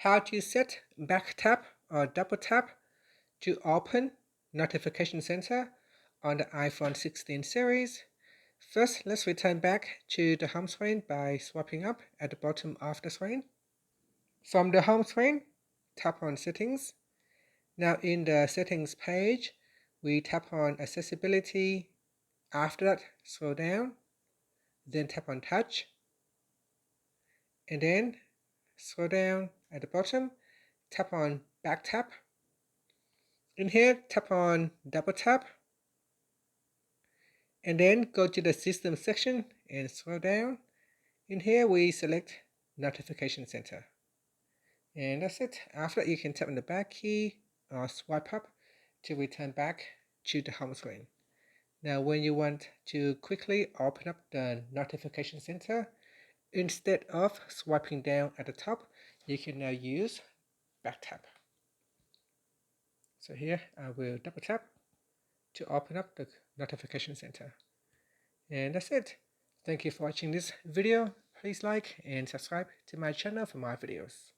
how to set back tap or double tap to open Notification Center on the iPhone 16 series. First, let's return back to the home screen by swiping up at the bottom of the screen. From the home screen, tap on Settings. Now in the Settings page, we tap on Accessibility. After that, scroll down, then tap on Touch, and then scroll down at the bottom, tap on Back Tap. In here, tap on Double Tap, and then go to the System section and scroll down. In here, we select Notification Center. And that's it. After that, you can tap on the back key or swipe up to return back to the home screen. Now, when you want to quickly open up the Notification Center, instead of swiping down at the top, you can now use back tap. So here, I will double tap to open up the Notification Center. And that's it. Thank you for watching this video. Please like and subscribe to my channel for more videos.